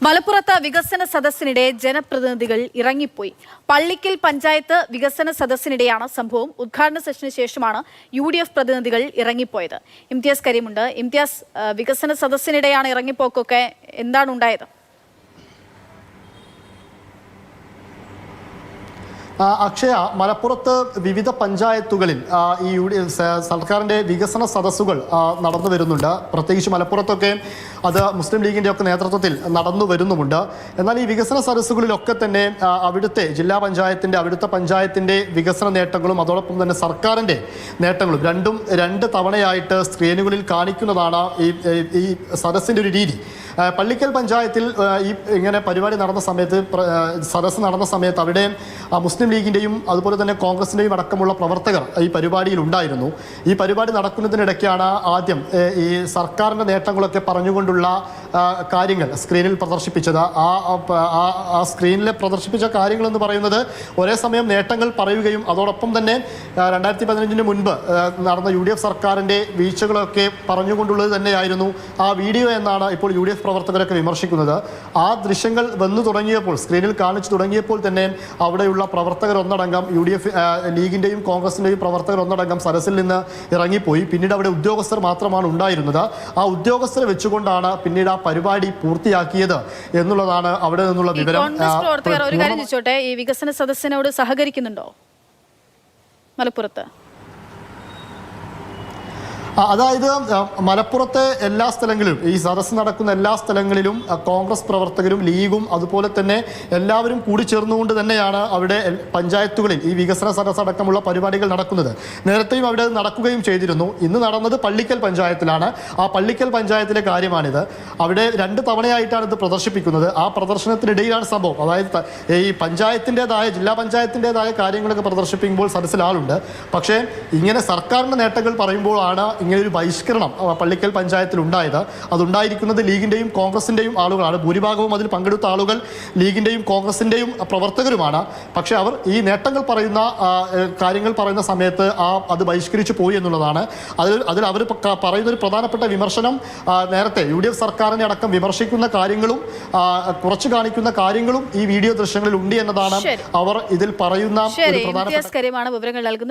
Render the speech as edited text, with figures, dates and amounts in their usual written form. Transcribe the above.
മലപ്പുറത്ത് വികസന സദസ്സിനിടെ ജനപ്രതിനിധികൾ ഇറങ്ങിപ്പോയി. പള്ളിക്കൽ പഞ്ചായത്ത് വികസന സദസ്സിനിടെയാണ് സംഭവം. ഉദ്ഘാടന സെഷന് ശേഷമാണ് UDF പ്രതിനിധികൾ ഇറങ്ങിപ്പോയത്. ഇംതിയാസ് കരീമുണ്ട്. ഇംതിയാസ്, വികസന സദസ്സിനിടെയാണ് ഇറങ്ങിപ്പോക്കൊക്കെ, എന്താണ് ഉണ്ടായത്? അക്ഷയ, മലപ്പുറത്ത് വിവിധ പഞ്ചായത്തുകളിൽ ഈ സർക്കാരിൻ്റെ വികസന സദസ്സുകൾ നടന്നു വരുന്നുണ്ട്. പ്രത്യേകിച്ച് മലപ്പുറത്തൊക്കെ അത് മുസ്ലിം ലീഗിൻ്റെ ഒക്കെ നേതൃത്വത്തിൽ നടന്നു വരുന്നുമുണ്ട്. എന്നാൽ ഈ വികസന സദസ്സുകളിലൊക്കെ തന്നെ അവിടുത്തെ ജില്ലാ പഞ്ചായത്തിൻ്റെ അവിടുത്തെ പഞ്ചായത്തിൻ്റെ വികസന നേട്ടങ്ങളും അതോടൊപ്പം തന്നെ സർക്കാരിൻ്റെ നേട്ടങ്ങളും രണ്ട് തവണയായിട്ട് സ്ക്രീനുകളിൽ കാണിക്കുന്നതാണ് ഈ സദസ്സിൻ്റെ ഒരു രീതി. പള്ളിക്കൽ പഞ്ചായത്തിൽ ഇങ്ങനെ പരിപാടി നടന്ന സമയത്ത്, സദസ്സ് നടന്ന സമയത്ത് അവിടെ മുസ്ലിം ലീഗിൻ്റെയും അതുപോലെ തന്നെ കോൺഗ്രസിൻ്റെയും അടക്കമുള്ള പ്രവർത്തകർ ഈ പരിപാടിയിൽ ഉണ്ടായിരുന്നു. ഈ പരിപാടി നടക്കുന്നതിനിടയ്ക്കാണ് ആദ്യം ഈ സർക്കാരിൻ്റെ നേട്ടങ്ങളൊക്കെ പറഞ്ഞുകൊണ്ടുള്ള കാര്യങ്ങൾ സ്ക്രീനിൽ പ്രദർശിപ്പിച്ചത്. ആ സ്ക്രീനിൽ പ്രദർശിപ്പിച്ച കാര്യങ്ങളെന്ന് പറയുന്നത് ഒരേ സമയം നേട്ടങ്ങൾ പറയുകയും അതോടൊപ്പം തന്നെ 2015 മുൻപ് നടന്ന UDF സർക്കാരിൻ്റെ വീഴ്ചകളൊക്കെ പറഞ്ഞുകൊണ്ടുള്ളത് തന്നെയായിരുന്നു ആ വീഡിയോ എന്നാണ് ഇപ്പോൾ UDF പ്രവർത്തകരൊക്കെ വിമർശിക്കുന്നത്. ആ ദൃശ്യങ്ങൾ വന്നു തുടങ്ങിയപ്പോൾ, സ്ക്രീനിൽ കാണിച്ചു തുടങ്ങിയപ്പോൾ തന്നെ അവിടെയുള്ള പ്രവർത്തകർ ഒന്നടങ്കം UDF ലീഗിൻ്റെയും കോൺഗ്രസിൻ്റെയും പ്രവർത്തകർ ഒന്നടങ്കം സദസ്സിൽ നിന്ന് ഇറങ്ങിപ്പോയി. പിന്നീട് അവിടെ ഉദ്യോഗസ്ഥർ മാത്രമാണ് ഉണ്ടായിരുന്നത്. ആ ഉദ്യോഗസ്ഥരെ വെച്ചുകൊണ്ടാണ് പിന്നീട് ആ പരിപാടി പൂർത്തിയാക്കിയത് എന്നുള്ളതാണ് അവിടെ നിന്നുള്ള വിവരം. ഒരു കാര്യം ചോദിച്ചോട്ടെ, ഈ വികസന സദസ്സിനോട് സഹകരിക്കുന്നുണ്ടോ മലപ്പുറത്ത്? അതായത് മലപ്പുറത്തെ എല്ലാ സ്ഥലങ്ങളിലും, ഈ സദസ്സ് നടക്കുന്ന എല്ലാ സ്ഥലങ്ങളിലും കോൺഗ്രസ് പ്രവർത്തകരും ലീഗും അതുപോലെ തന്നെ എല്ലാവരും കൂടി ചേർന്നുകൊണ്ട് തന്നെയാണ് അവിടെ പഞ്ചായത്തുകളിൽ ഈ വികസന സദസ്സ് അടക്കമുള്ള പരിപാടികൾ നടക്കുന്നത്. നേരത്തെയും അവിടെ നടക്കുകയും ചെയ്തിരുന്നു. ഇന്ന് നടന്നത് പള്ളിക്കൽ പഞ്ചായത്തിലാണ്. ആ പള്ളിക്കൽ പഞ്ചായത്തിലെ കാര്യമാണിത്. അവിടെ 2 തവണയായിട്ടാണ് ഇത് പ്രദർശിപ്പിക്കുന്നത്. ആ പ്രദർശനത്തിനിടയിലാണ് സംഭവം. അതായത് ഈ പഞ്ചായത്തിൻ്റെതായ, ജില്ലാ പഞ്ചായത്തിൻ്റെതായ കാര്യങ്ങളൊക്കെ പ്രദർശിപ്പിക്കുമ്പോൾ സദസ്സിൽ ആളുണ്ട്. പക്ഷേ ഇങ്ങനെ സർക്കാരിൻ്റെ നേട്ടങ്ങൾ പറയുമ്പോഴാണ് ഇങ്ങനെയൊരു ബഹിഷ്കരണം പള്ളിക്കൽ പഞ്ചായത്തിൽ ഉണ്ടായത്. അതുണ്ടായിരിക്കുന്നത് ലീഗിൻ്റെയും കോൺഗ്രസിൻ്റെയും ആളുകളാണ്. ഭൂരിഭാഗവും അതിൽ പങ്കെടുത്ത ആളുകൾ ലീഗിൻ്റെയും കോൺഗ്രസിൻ്റെയും പ്രവർത്തകരുമാണ്. പക്ഷേ അവർ ഈ നേട്ടങ്ങൾ പറയുന്ന കാര്യങ്ങൾ പറയുന്ന സമയത്ത് അത് ബഹിഷ്കരിച്ചു പോയി എന്നുള്ളതാണ്. അതിൽ അവർ പറയുന്ന ഒരു പ്രധാനപ്പെട്ട വിമർശനം, നേരത്തെ UDF സർക്കാരിനെ അടക്കം വിമർശിക്കുന്ന കാര്യങ്ങളും കുറച്ച് കാണിക്കുന്ന കാര്യങ്ങളും ഈ വീഡിയോ ദൃശ്യങ്ങളിൽ ഉണ്ട് എന്നതാണ് അവർ ഇതിൽ പറയുന്ന ഒരു പ്രധാനപ്പെട്ട വിവരങ്ങൾ നൽകുന്നത്.